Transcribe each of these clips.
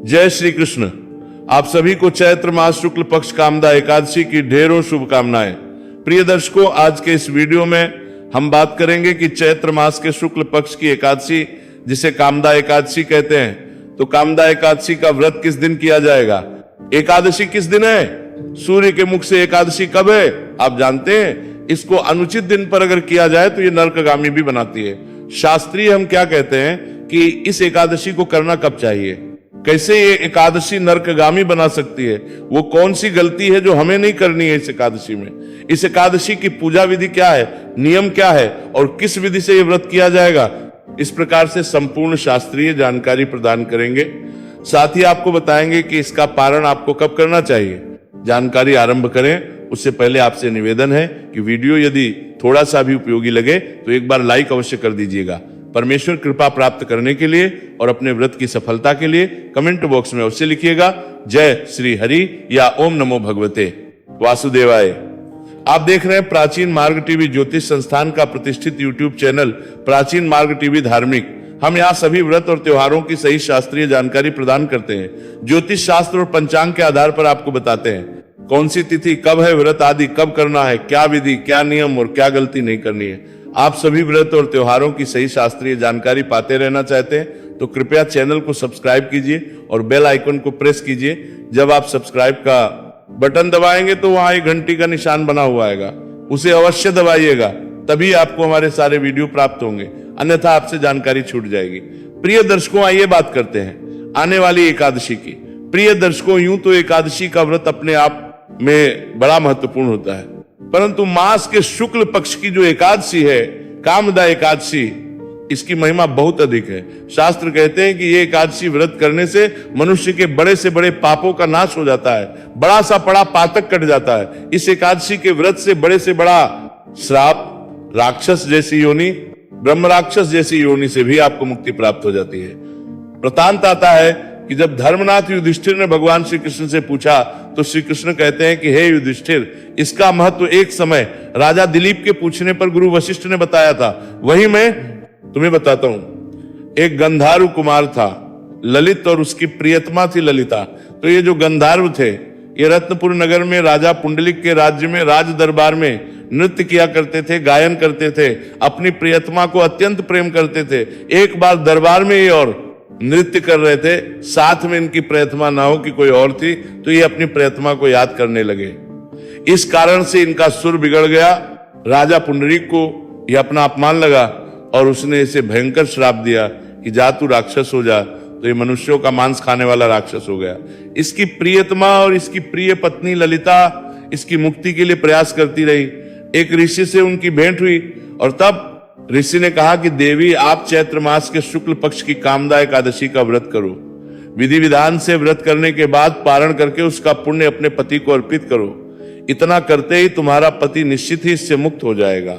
जय श्री कृष्ण। आप सभी को चैत्र मास शुक्ल पक्ष कामदा एकादशी की ढेरों शुभकामनाएं। प्रिय दर्शकों, आज के इस वीडियो में हम बात करेंगे कि चैत्र मास के शुक्ल पक्ष की एकादशी, जिसे कामदा एकादशी कहते हैं, तो कामदा एकादशी का व्रत किस दिन किया जाएगा, एकादशी किस दिन है, सूर्य के मुख से एकादशी कब है, आप जानते हैं। इसको अनुचित दिन पर अगर किया जाए तो ये नरकगामी भी बनाती है। शास्त्रीय हम क्या कहते हैं कि इस एकादशी को करना कब चाहिए, कैसे ये एकादशी नरकगामी बना सकती है, वो कौन सी गलती है जो हमें नहीं करनी है इस एकादशी में, इस एकादशी की पूजा विधि क्या है, नियम क्या है और किस विधि से ये व्रत किया जाएगा, इस प्रकार से संपूर्ण शास्त्रीय जानकारी प्रदान करेंगे। साथ ही आपको बताएंगे कि इसका पारण आपको कब करना चाहिए। जानकारी आरंभ करें उससे पहले आपसे निवेदन है कि वीडियो यदि थोड़ा सा भी उपयोगी लगे तो एक बार लाइक अवश्य कर दीजिएगा। परमेश्वर कृपा प्राप्त करने के लिए और अपने व्रत की सफलता के लिए कमेंट बॉक्स में अवश्य लिखिएगा जय श्री हरि या ओम नमो भगवते वासुदेवाय। आप देख रहे हैं प्राचीन मार्ग टीवी, ज्योतिष संस्थान का प्रतिष्ठित यूट्यूब चैनल प्राचीन मार्ग टीवी धार्मिक। हम यहाँ सभी व्रत और त्योहारों की सही शास्त्रीय जानकारी प्रदान करते हैं। ज्योतिष शास्त्र और पंचांग के आधार पर आपको बताते हैं कौन सी तिथि कब है, व्रत आदि कब करना है, क्या विधि, क्या नियम और क्या गलती नहीं करनी है। आप सभी व्रत और त्योहारों की सही शास्त्रीय जानकारी पाते रहना चाहते हैं तो कृपया चैनल को सब्सक्राइब कीजिए और बेल आइकन को प्रेस कीजिए। जब आप सब्सक्राइब का बटन दबाएंगे तो वहां एक घंटी का निशान बना हुआ आएगा, उसे अवश्य दबाइएगा, तभी आपको हमारे सारे वीडियो प्राप्त होंगे, अन्यथा आपसे जानकारी छूट जाएगी। प्रिय दर्शकों, आइए बात करते हैं आने वाली एकादशी की। प्रिय दर्शकों, यूं तो एकादशी का व्रत अपने आप में बड़ा महत्वपूर्ण होता है, परंतु मास के शुक्ल पक्ष की जो एकादशी है, कामदा एकादशी, इसकी महिमा बहुत अधिक है। शास्त्र कहते हैं कि ये एकादशी व्रत करने से मनुष्य के बड़े से बड़े पापों का नाश हो जाता है, बड़ा सा बड़ा पातक कट जाता है। इस एकादशी के व्रत से बड़े से बड़ा श्राप, राक्षस जैसी योनि, ब्रह्म राक्षस जैसी योनि से भी आपको मुक्ति प्राप्त हो जाती है। वृतांत आता है कि जब धर्मनाथ युधिष्ठिर ने भगवान श्री कृष्ण से पूछा तो श्री कृष्ण कहते हैं कि हे युधिष्ठिर, इसका महत्व एक समय राजा दिलीप के पूछने पर गुरु वशिष्ठ ने बताया था, वही मैं तुम्हें बताता हूं। एक गंधारु कुमार था ललित और उसकी प्रियतमा थी ललिता। तो ये जो गंधारु थे, ये रत्नपुर नगर में राजा पुंडलिक के राज्य में राज दरबार में नृत्य किया करते थे, गायन करते थे, अपनी प्रियतमा को अत्यंत प्रेम करते थे। एक बार दरबार में ये और नृत्य कर रहे थे, साथ में इनकी प्रियतमा ना हो कि कोई और थी, तो ये अपनी प्रियतमा को याद करने लगे। इस कारण से इनका सुर बिगड़ गया। राजा पुंडरीक को यह अपना अपमान लगा और उसने इसे भयंकर श्राप दिया कि जा तू राक्षस हो जा। तो ये मनुष्यों का मांस खाने वाला राक्षस हो गया। इसकी प्रियतमा और इसकी प्रिय पत्नी ललिता इसकी मुक्ति के लिए प्रयास करती रही। एक ऋषि से उनकी भेंट हुई और तब ऋषि ने कहा कि देवी, आप चैत्र मास के शुक्ल पक्ष की कामदा एकादशी का व्रत करो। विधि विधान से व्रत करने के बाद पारण करके उसका पुण्य अपने पति को अर्पित करो। इतना करते ही तुम्हारा पति निश्चित ही इससे मुक्त हो जाएगा।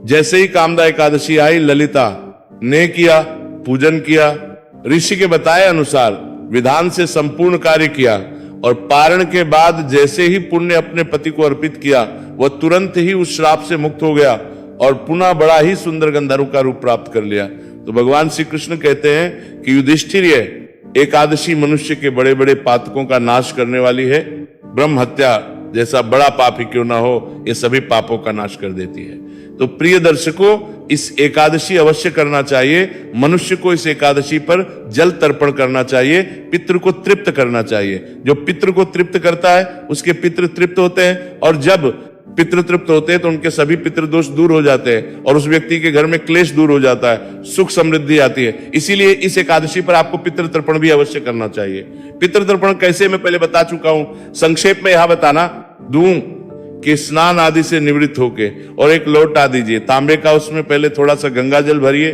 जैसे ही कामदा एकादशी आई, ललिता ने किया, पूजन किया, ऋषि के बताए अनुसार विधान से संपूर्ण कार्य किया और पारण के बाद जैसे ही पुण्य अपने पति को अर्पित किया, वह तुरंत ही उस श्राप से मुक्त हो गया और पुनः बड़ा ही सुंदर गंधर्व का रूप प्राप्त कर लिया। तो भगवान श्री कृष्ण कहते हैं कि युधिष्ठिर, ये एकादशी मनुष्य के बड़े बड़े पातकों का नाश करने वाली है। ब्रह्म हत्या जैसा बड़ा पाप ही क्यों ना हो, ये सभी पापों का नाश कर देती है। तो प्रिय दर्शकों, इस एकादशी अवश्य करना चाहिए। मनुष्य को इस एकादशी पर जल तर्पण करना चाहिए, पितृ को तृप्त करना चाहिए। जो पितृ को तृप्त करता है उसके पितृ तृप्त होते हैं, और जब पितृ तृप्त होते हैं तो उनके सभी पितृदोष दूर हो जाते हैं और उस व्यक्ति के घर में क्लेश दूर हो जाता है, सुख समृद्धि आती है। इसीलिए इस एकादशी पर आपको पितृ तर्पण भी अवश्य करना चाहिए। पितृ तर्पण कैसे, मैं पहले बता चुका हूं, संक्षेप में यहां बताना दूं कि स्नान आदि से निवृत्त होके और एक लोटा दीजिए तांबे का, उसमें पहले थोड़ा सा गंगा जल भरिए,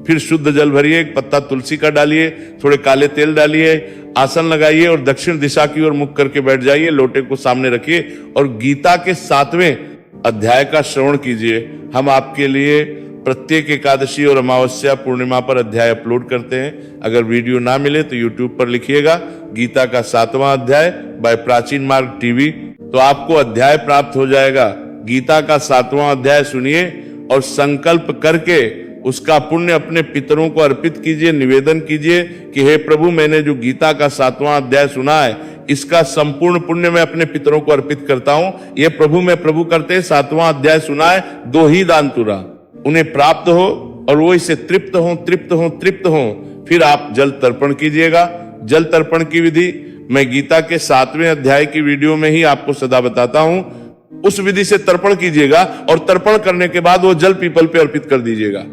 फिर शुद्ध जल भरिए, एक पत्ता तुलसी का डालिए, थोड़े काले तेल डालिए, आसन लगाइए और दक्षिण दिशा की ओर मुख करके बैठ जाइए। लोटे को सामने रखिए और गीता के 7वें अध्याय का श्रवण कीजिए। हम आपके लिए प्रत्येक एकादशी और अमावस्या पूर्णिमा पर अध्याय अपलोड करते हैं। अगर वीडियो ना मिले तो यूट्यूब पर लिखिएगा गीता का 7वां अध्याय बाय प्राचीन मार्ग टीवी, तो आपको अध्याय प्राप्त हो जाएगा। गीता का 7वां अध्याय सुनिए और संकल्प करके उसका पुण्य अपने पितरों को अर्पित कीजिए, निवेदन कीजिए कि हे प्रभु, मैंने जो गीता का 7वां अध्याय सुना है, इसका संपूर्ण पुण्य मैं अपने पितरों को अर्पित करता हूं। ये प्रभु मैं प्रभु करते 7वां अध्याय सुना है, 2 ही दान तुरा उन्हें प्राप्त हो और वो इससे तृप्त हो, तृप्त हो, तृप्त हो। फिर आप जल तर्पण कीजिएगा। जल तर्पण की विधि मैं गीता के 7वें अध्याय की वीडियो में ही आपको सदा बताता हूं। उस विधि से तर्पण कीजिएगा और तर्पण करने के बाद वो जल पीपल पे अर्पित कर दीजिएगा।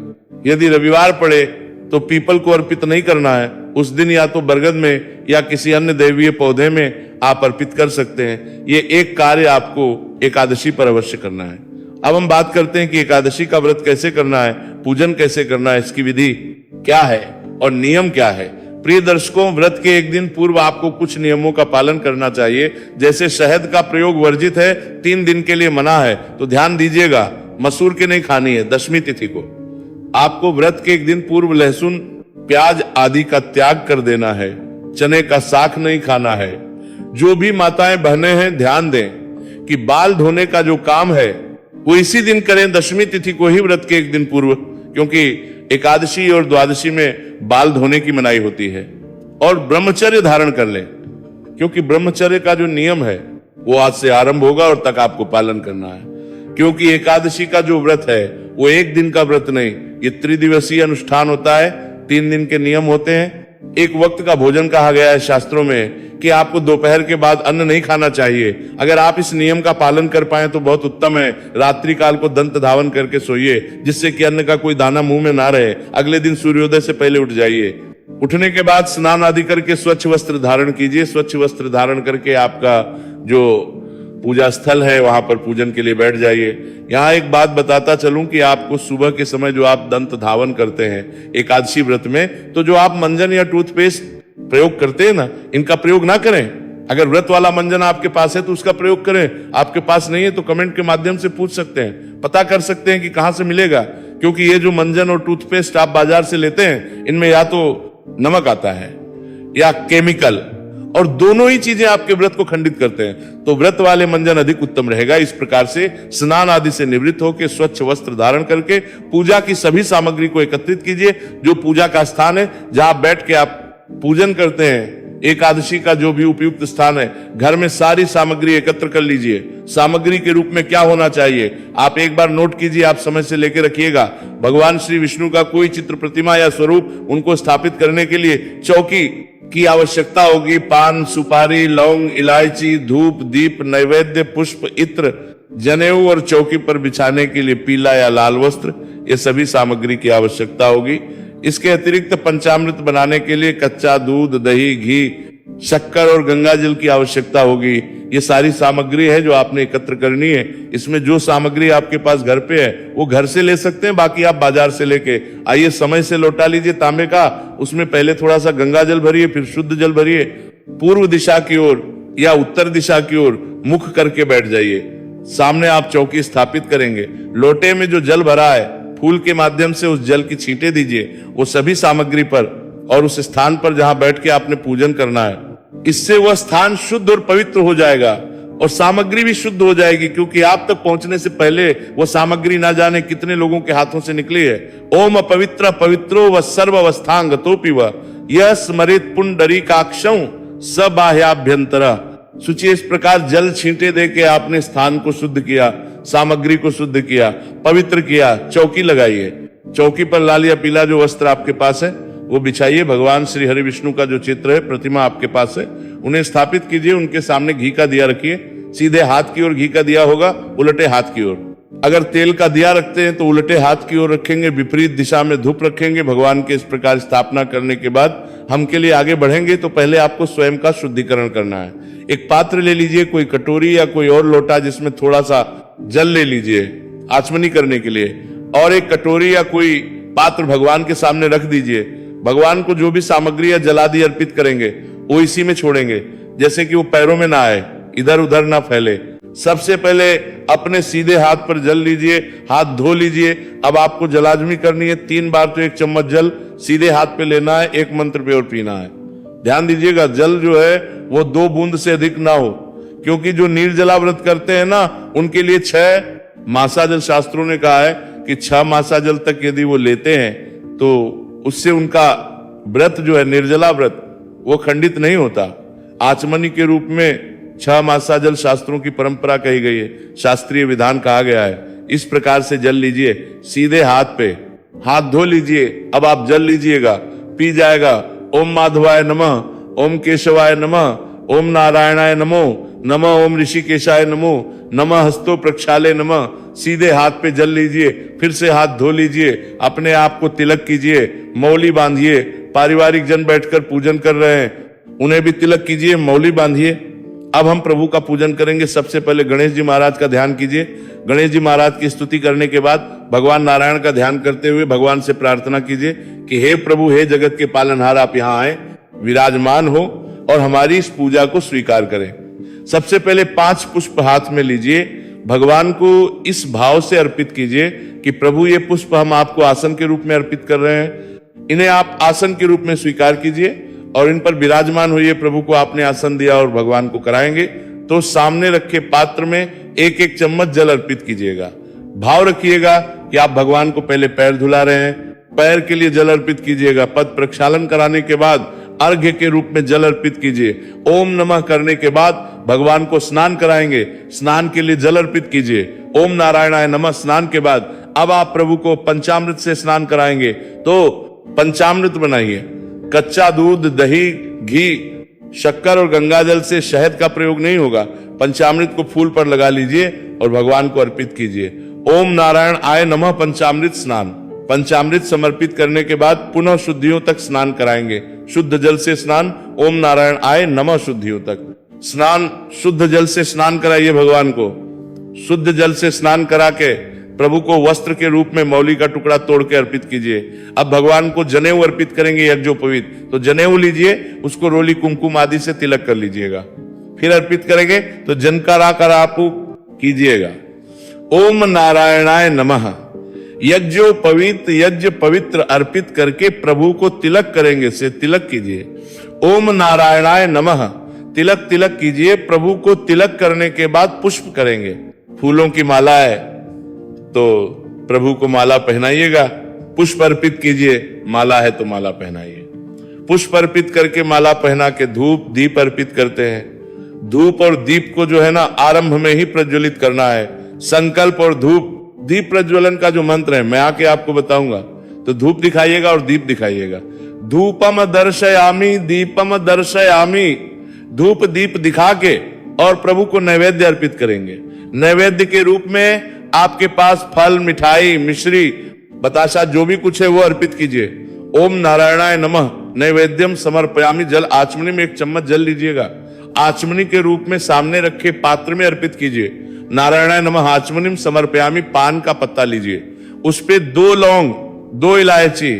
यदि रविवार पड़े तो पीपल को अर्पित नहीं करना है, उस दिन या तो बरगद में या किसी अन्य दैवीय पौधे में आप अर्पित कर सकते हैं। ये एक कार्य आपको एकादशी पर अवश्य करना है। अब हम बात करते हैं कि एकादशी का व्रत कैसे करना है, पूजन कैसे करना है, इसकी विधि क्या है और नियम क्या है। प्रिय दर्शकों, व्रत के एक दिन पूर्व आपको कुछ नियमों का पालन करना चाहिए। जैसे शहद का प्रयोग वर्जित है, 3 दिन के लिए मना है, तो ध्यान दीजिएगा, मसूर की नहीं खानी है। दशमी तिथि को आपको व्रत के एक दिन पूर्व लहसुन, प्याज आदि का त्याग कर देना है। चने का साग नहीं खाना है। जो भी माताएं बहनें हैं, ध्यान दें कि बाल धोने का जो काम है वो इसी दिन करें, दशमी तिथि को ही, व्रत के एक दिन पूर्व, क्योंकि एकादशी और द्वादशी में बाल धोने की मनाही होती है। और ब्रह्मचर्य धारण कर लें, क्योंकि ब्रह्मचर्य का जो नियम है वो आज से आरंभ होगा और तक आपको पालन करना है। क्योंकि एकादशी का जो व्रत है वो एक दिन का व्रत नहीं, ये त्रिदिवसीय अनुष्ठान होता है। 3 दिन के नियम होते हैं। एक वक्त का भोजन कहा गया है शास्त्रों में कि आपको दोपहर के बाद अन्न नहीं खाना चाहिए। अगर आप इस नियम का पालन कर पाए तो बहुत उत्तम है। रात्रि काल को दंत धावन करके सोइए, जिससे कि अन्न का कोई दाना मुंह में ना रहे। अगले दिन सूर्योदय से पहले उठ जाइए। उठने के बाद स्नान आदि करके स्वच्छ वस्त्र धारण कीजिए। स्वच्छ वस्त्र धारण करके आपका जो पूजा स्थल है वहां पर पूजन के लिए बैठ जाइए। यहाँ एक बात बताता चलूं कि आपको सुबह के समय जो आप दंत धावन करते हैं एकादशी व्रत में, तो जो आप मंजन या टूथपेस्ट प्रयोग करते हैं ना, इनका प्रयोग ना करें। अगर व्रत वाला मंजन आपके पास है तो उसका प्रयोग करें। आपके पास नहीं है तो कमेंट के माध्यम से पूछ सकते हैं, पता कर सकते हैं कि कहां से मिलेगा। क्योंकि ये जो मंजन और टूथपेस्ट आप बाजार से लेते हैं, इनमें या तो नमक आता है या केमिकल, और दोनों ही चीजें आपके व्रत को खंडित करते हैं। तो व्रत वाले मंजन अधिक उत्तम रहेगा। इस प्रकार से स्नान आदि से निवृत्त होकर स्वच्छ वस्त्र धारण करके पूजा की सभी सामग्री को एकत्रित कीजिए। जो पूजा का स्थान है जहां बैठ के आप पूजन करते हैं, एकादशी का जो भी उपयुक्त स्थान है, घर में सारी सामग्री एकत्र कर लीजिए। सामग्री के रूप में क्या होना चाहिए आप एक बार नोट कीजिए, आप समय से लेकर रखिएगा। भगवान श्री विष्णु का कोई चित्र, प्रतिमा या स्वरूप, उनको स्थापित करने के लिए चौकी की आवश्यकता होगी। पान, सुपारी, लौंग, इलायची, धूप, दीप, नैवेद्य, पुष्प, इत्र, जनेऊ और चौकी पर बिछाने के लिए पीला या लाल वस्त्र, ये सभी सामग्री की आवश्यकता होगी। इसके अतिरिक्त पंचामृत बनाने के लिए कच्चा दूध, दही, घी, शक्कर और गंगा जल की आवश्यकता होगी। ये सारी सामग्री है जो आपने एकत्र करनी है। इसमें जो सामग्री आपके पास घर पे है वो घर से ले सकते हैं, बाकी आप बाजार से लेके आइए। समय से लोटा लीजिए तांबे का, उसमें पहले थोड़ा सा गंगा जल भरिए, फिर शुद्ध जल भरिए। पूर्व दिशा की ओर या उत्तर दिशा की ओर मुख करके बैठ जाइए। सामने आप चौकी स्थापित करेंगे। लोटे में जो जल भरा है, फूल के माध्यम से उस जल की छींटे दीजिए वो सभी सामग्री पर और उस स्थान पर जहां बैठ के आपने पूजन करना है। इससे वह स्थान शुद्ध और पवित्र हो जाएगा और सामग्री भी शुद्ध हो जाएगी, क्योंकि आप तक पहुंचने से पहले वह सामग्री ना जाने कितने लोगों के हाथों से निकली है। ओम अपवित्र पवित्रो व सर्वावस्थांग तोपि व यह स्मरित पुंडरीकाक्षं स बाह्याभ्यंतर सूची। इस प्रकार जल छींटे दे के आपने स्थान को शुद्ध किया, सामग्री को शुद्ध किया, पवित्र किया। चौकी लगाइए। चौकी पर लाल या पीला जो वस्त्र आपके पास है वो बिछाइए। भगवान श्री हरि विष्णु का जो चित्र है, प्रतिमा आपके पास है, उन्हें स्थापित कीजिए। उनके सामने घी का दिया रखिए। सीधे हाथ की ओर घी का दिया होगा, उलटे हाथ की ओर। अगर तेल का दिया रखते हैं तो उलटे हाथ की ओर रखेंगे, विपरीत दिशा में धूप रखेंगे। भगवान के इस प्रकार स्थापना करने के बाद हम के लिए आगे बढ़ेंगे तो पहले आपको स्वयं का शुद्धिकरण करना है। एक पात्र ले लीजिए, कोई कटोरी या कोई और लोटा जिसमें थोड़ा सा जल ले लीजिए आचमनी करने के लिए, और एक कटोरी या कोई पात्र भगवान के सामने रख दीजिए। भगवान को जो भी सामग्री या जलादि अर्पित करेंगे वो इसी में छोड़ेंगे, जैसे कि वो पैरों में ना आए, इधर उधर ना फैले। सबसे पहले अपने सीधे हाथ पर जल लीजिए, हाथ धो लीजिए। अब आपको जलाजमी करनी है। 3 बार तो 1 चम्मच जल सीधे हाथ पे लेना है, एक मंत्र पे और पीना है। ध्यान दीजिएगा, जल जो है वो 2 बूंद से अधिक ना हो, क्योंकि जो निर्जला व्रत करते हैं ना, उनके लिए 6 मासा जल शास्त्रों ने कहा है कि 6 मासा जल तक यदि वो लेते हैं तो उससे उनका व्रत जो है, निर्जला व्रत, वो खंडित नहीं होता। आचमनी के रूप में 6 मासा जल शास्त्रों की परंपरा कही गई है, शास्त्रीय विधान कहा गया है। इस प्रकार से जल लीजिए, सीधे हाथ पे हाथ धो लीजिए। अब आप जल लीजिएगा, पी जाएगा। ओम माधवाय नमः, ओम केशवाय नमः, ओम नारायणाय नमो नमः, ओम ऋषिकेशाय नमो नमः, हस्तो प्रक्षाले नमः। सीधे हाथ पे जल लीजिए, फिर से हाथ धो लीजिए, अपने आप को तिलक कीजिए, मौली बांधिए। पारिवारिक जन बैठकर पूजन कर रहे हैं, उन्हें भी तिलक कीजिए, मौली बांधिए। अब हम प्रभु का पूजन करेंगे। सबसे पहले गणेश जी महाराज का ध्यान कीजिए। गणेश जी महाराज की स्तुति करने के बाद भगवान नारायण का ध्यान करते हुए भगवान से प्रार्थना कीजिए कि हे प्रभु, हे जगत के पालनहार, आप यहाँ आए, विराजमान हो और हमारी इस पूजा को स्वीकार करें। सबसे पहले 5 पुष्प हाथ में लीजिए, भगवान को इस भाव से अर्पित कीजिए कि प्रभु, ये पुष्प हम आपको आसन के रूप में अर्पित कर रहे हैं, इन्हें आप आसन के रूप में स्वीकार कीजिए और इन पर विराजमान होइए। प्रभु को आपने आसन दिया और भगवान को कराएंगे तो सामने रखे पात्र में 1-1 चम्मच जल अर्पित कीजिएगा। भाव रखिएगा कि आप भगवान को पहले पैर धुला रहे हैं, पैर के लिए जल अर्पित कीजिएगा। पद प्रक्षालन कराने के बाद अर्घ्य के रूप में जल अर्पित कीजिए। ओम नमः करने के बाद भगवान को स्नान कराएंगे, स्नान के लिए जल अर्पित कीजिए। ओम नारायणाय नमः स्नान के बाद अब आप प्रभु को पंचामृत से स्नान कराएंगे तो पंचामृत बनाइए। कच्चा दूध, दही, घी, शक्कर और गंगाजल से शहद का प्रयोग नहीं होगा। पंचामृत को फूल पर लगा लीजिए और भगवान को अर्पित कीजिए। ओम नारायण आय नमः पंचामृत स्नान। पंचामृत समर्पित करने के बाद पुनः शुद्धियों तक स्नान कराएंगे। शुद्ध जल से स्नान, ओम नारायण आय नमः शुद्धियों तक स्नान। शुद्ध जल से स्नान कराइए भगवान को। शुद्ध जल से स्नान करा के प्रभु को वस्त्र के रूप में मौली का टुकड़ा तोड़ के अर्पित कीजिए। अब भगवान को जनेऊ अर्पित करेंगे, यज्ञोपवीत। तो जनेऊ लीजिए, उसको रोली कुमकुम आदि से तिलक कर लीजिएगा। फिर अर्पित करेंगे तो जनकाराकर आप कीजिएगा। ओम नारायणाय नमः। यज्ञोपवीत, यज्ञ पवित्र अर्पित करके प्रभु को तिलक करेंगे, से तिलक कीजिए। ओम नारायणाय नमः। तिलक तिलक कीजिए। प्रभु को तिलक करने के बाद पुष्प करेंगे। फूलों की माला है तो प्रभु को माला पहनाइएगा। पुष्प अर्पित कीजिए, माला है तो माला पहनाइए। पुष्प अर्पित करके माला पहना के धूप दीप अर्पित करते हैं। धूप और दीप को जो है ना, आरंभ में ही प्रज्वलित करना है। संकल्प और धूप दीप प्रज्वलन का जो मंत्र है, मैं आके आपको बताऊंगा। तो धूप दिखाइएगा और दीप दिखाइएगा। धूपम दर्शयामि दीपम दर्शयामि। धूप दीप दिखा के और प्रभु को नैवेद्य अर्पित करेंगे। नैवेद्य के रूप में आपके पास फल, मिठाई, मिश्री, बताशा, जो भी कुछ है वो अर्पित कीजिए। ओम नारायणाय नमः नैवेद्यम समर्पयामि। जल आचमनी में 1 चम्मच जल लीजिएगा, आचमनी के रूप में सामने रखे पात्र में अर्पित कीजिए। नारायणाय नमः आचमनीम समर्पयामि। पान का पत्ता लीजिए, उस पे 2 लौंग, 2 इलायची,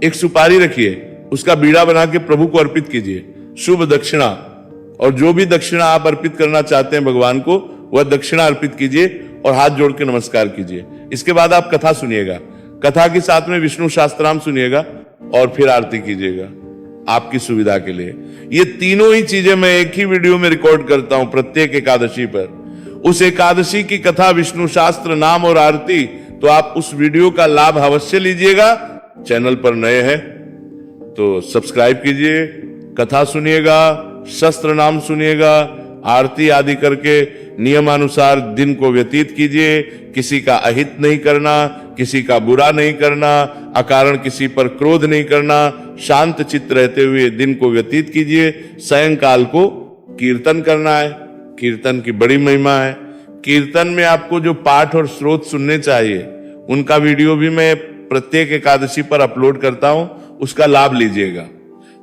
1 सुपारी रखिए, उसका बीड़ा बना के प्रभु को अर्पित कीजिए। शुभ दक्षिणा, और जो भी दक्षिणा आप अर्पित करना चाहते हैं भगवान को, वह दक्षिणा अर्पित कीजिए और हाथ जोड़ के नमस्कार कीजिए। इसके बाद आप कथा सुनिएगा। कथा के साथ में विष्णु शास्त्राम सुनिएगा और फिर आरती कीजिएगा आपकी सुविधा के लिए। ये तीनों ही चीजें मैं एक ही वीडियो में रिकॉर्ड करता हूं प्रत्येक एकादशी पर। उस एकादशी की कथा, विष्णु शास्त्र, नाम और आरती, तो आप उस वीडियो का लाभ अवश्य लीजिएगा। चैनल पर नए हैं तो सब्सक्राइब कीजिए, कथा सुनिएगा, शस्त्र नाम सुनिएगा, आरती आदि करके नियमानुसार दिन को व्यतीत कीजिए। किसी का अहित नहीं करना, किसी का बुरा नहीं करना, अकारण किसी पर क्रोध नहीं करना, शांत चित्त रहते हुए दिन को व्यतीत कीजिए। सायंकाल को कीर्तन करना है, कीर्तन की बड़ी महिमा है। कीर्तन में आपको जो पाठ और स्रोत सुनने चाहिए, उनका वीडियो भी मैं प्रत्येक एकादशी पर अपलोड करता हूं, उसका लाभ लीजिएगा।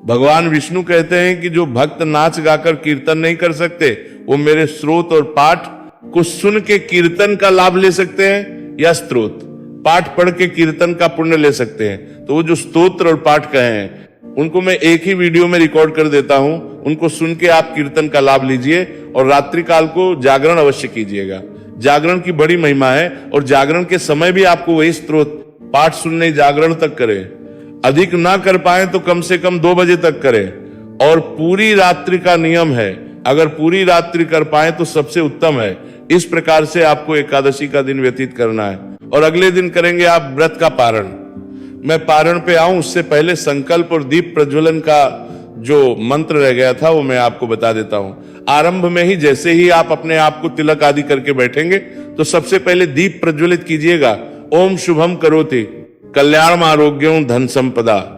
भगवान विष्णु कहते हैं कि जो भक्त नाच गाकर कीर्तन नहीं कर सकते, वो मेरे स्रोत और पाठ को सुन के कीर्तन का लाभ ले सकते हैं, या स्त्रोत पाठ पढ़ के कीर्तन का पुण्य ले सकते हैं। तो वो जो स्तोत्र और पाठ कहे हैं, उनको मैं एक ही वीडियो में रिकॉर्ड कर देता हूं, उनको सुन के आप कीर्तन का लाभ लीजिए। और रात्रि काल को जागरण अवश्य कीजिएगा। जागरण की बड़ी महिमा है, और जागरण के समय भी आपको वही स्त्रोत पाठ सुनने जागरण तक करें। अधिक ना कर पाए तो कम से कम 2 बजे तक करें। और पूरी रात्रि का नियम है, अगर पूरी रात्रि कर पाए तो सबसे उत्तम है। इस प्रकार से आपको एकादशी का दिन व्यतीत करना है। और अगले दिन करेंगे आप व्रत का पारण। मैं पारण पे आऊं उससे पहले संकल्प और दीप प्रज्वलन का जो मंत्र रह गया था वो मैं आपको बता देता हूं। आरंभ में ही जैसे ही आप अपने आप को तिलक आदि करके बैठेंगे तो सबसे पहले दीप प्रज्वलित कीजिएगा। ओम शुभम करोति कल्याणम आरोग्यम धन संपदा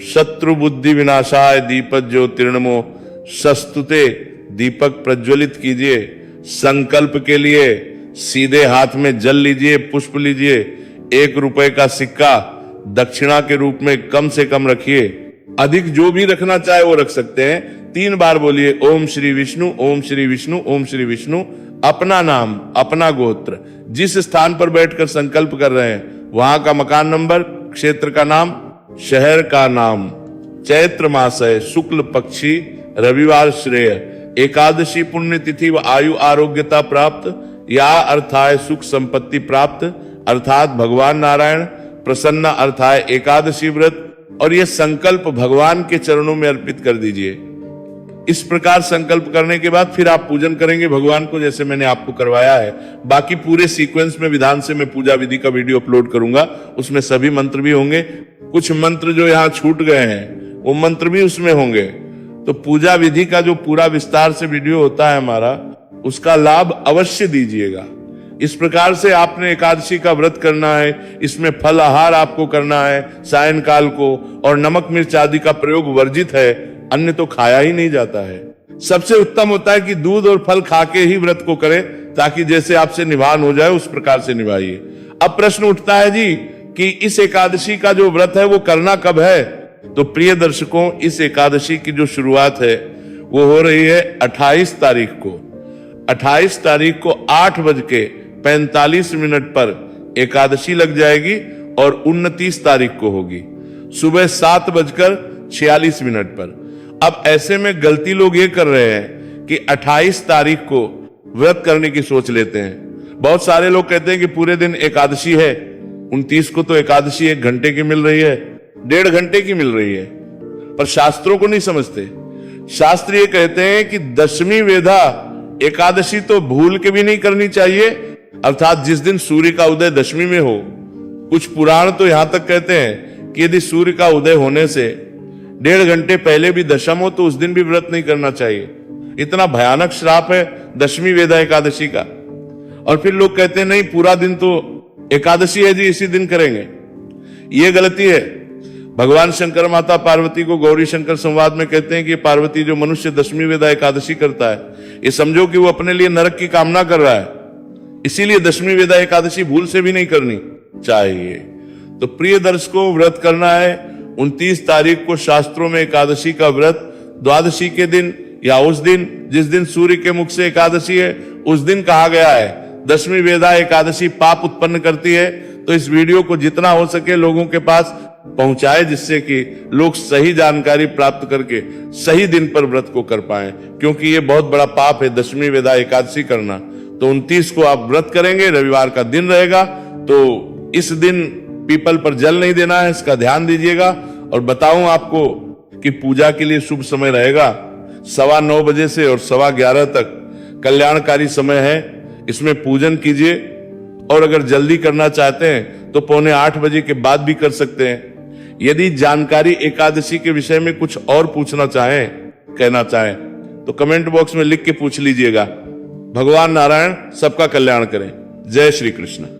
शत्रु बुद्धि विनाशाय दीपक ज्योतिर्नमो सस्तुते। दीपक प्रज्वलित कीजिए। संकल्प के लिए सीधे हाथ में जल लीजिए, पुष्प लीजिए। 1 रुपए का सिक्का दक्षिणा के रूप में कम से कम रखिए। अधिक जो भी रखना चाहे वो रख सकते हैं। 3 बार बोलिए ओम श्री विष्णु, ओम श्री विष्णु, ओम श्री विष्णु। अपना नाम, अपना गोत्र, जिस स्थान पर बैठकर संकल्प कर रहे हैं वहां का मकान नंबर, क्षेत्र का नाम, शहर का नाम। चैत्र मास है, शुक्ल पक्षी, रविवार श्रेय, एकादशी पुण्य तिथि व आयु आरोग्यता प्राप्त, या अर्थाय सुख संपत्ति प्राप्त, अर्थात भगवान नारायण प्रसन्न, अर्थाय एकादशी व्रत। और यह संकल्प भगवान के चरणों में अर्पित कर दीजिए। इस प्रकार संकल्प करने के बाद फिर आप पूजन करेंगे भगवान को, जैसे मैंने आपको करवाया है। बाकी पूरे सीक्वेंस में विधान से मैं पूजा विधि का वीडियो अपलोड करूंगा, उसमें सभी मंत्र भी होंगे। कुछ मंत्र जो यहाँ छूट गए हैं वो मंत्र भी उसमें होंगे। तो पूजा विधि का जो पूरा विस्तार से वीडियो होता है हमारा, उसका लाभ अवश्य दीजिएगा। इस प्रकार से आपने एकादशी का व्रत करना है। इसमें फल आहार आपको करना है सायंकाल को, और नमक मिर्च आदि का प्रयोग वर्जित है, अन्य तो खाया ही नहीं जाता है। सबसे उत्तम होता है कि दूध और फल खा के ही व्रत को करें, ताकि जैसे आपसे निभान हो जाए उस प्रकार से निभाइए। अब प्रश्न उठता है जी कि इस एकादशी का जो व्रत है वो करना कब है? तो प्रिय दर्शकों, इस एकादशी की जो शुरुआत है वो हो रही है 28 तारीख को। 28 तारीख को 8:45 पर एकादशी लग जाएगी और 29 तारीख को होगी सुबह 7:46 पर। अब ऐसे में गलती लोग ये कर रहे हैं कि 28 तारीख को व्रत करने की सोच लेते हैं। बहुत सारे लोग कहते हैं कि पूरे दिन एकादशी है, 29 को तो एकादशी 1 घंटे की मिल रही है, 1.5 घंटे की मिल रही है, पर शास्त्रों को नहीं समझते। शास्त्र ये कहते हैं कि दशमी वेधा एकादशी तो भूल के भी नहीं करनी चाहिए, अर्थात जिस दिन सूर्य का उदय दशमी में हो। कुछ पुराण तो यहां तक कहते हैं कि यदि सूर्य का उदय होने से 1.5 घंटे पहले भी दशम हो तो उस दिन भी व्रत नहीं करना चाहिए। इतना भयानक श्राप है दशमी वेदा एकादशी का। और फिर लोग कहते हैं नहीं, पूरा दिन तो एकादशी है जी, इसी दिन करेंगे। ये गलती है। भगवान शंकर माता पार्वती को गौरी शंकर संवाद में कहते हैं कि पार्वती, जो मनुष्य दशमी वेदा एकादशी करता है, ये समझो कि वो अपने लिए नरक की कामना कर रहा है। इसीलिए दशमी वेदा एकादशी भूल से भी नहीं करनी चाहिए। तो प्रिय दर्शकों, व्रत करना है 29 तारीख को। शास्त्रों में एकादशी का व्रत द्वादशी के दिन या उस दिन जिस दिन सूर्य के मुख से एकादशी है उस दिन कहा गया है। दशमी वेदा एकादशी पाप उत्पन्न करती है। तो इस वीडियो को जितना हो सके लोगों के पास पहुंचाए, जिससे कि लोग सही जानकारी प्राप्त करके सही दिन पर व्रत को कर पाएं, क्योंकि ये बहुत बड़ा पाप है दशमी वेदा एकादशी करना। तो 29 को आप व्रत करेंगे, रविवार का दिन रहेगा, तो इस दिन पीपल पर जल नहीं देना है, इसका ध्यान दीजिएगा। और बताऊं आपको कि पूजा के लिए शुभ समय रहेगा 9:15 बजे से और 11:15 तक कल्याणकारी समय है। इसमें पूजन कीजिए, और अगर जल्दी करना चाहते हैं तो 7:45 बजे के बाद भी कर सकते हैं। यदि जानकारी एकादशी के विषय में कुछ और पूछना चाहें, कहना चाहें, तो कमेंट बॉक्स में लिख के पूछ लीजिएगा। भगवान नारायण सबका कल्याण करें। जय श्री कृष्ण।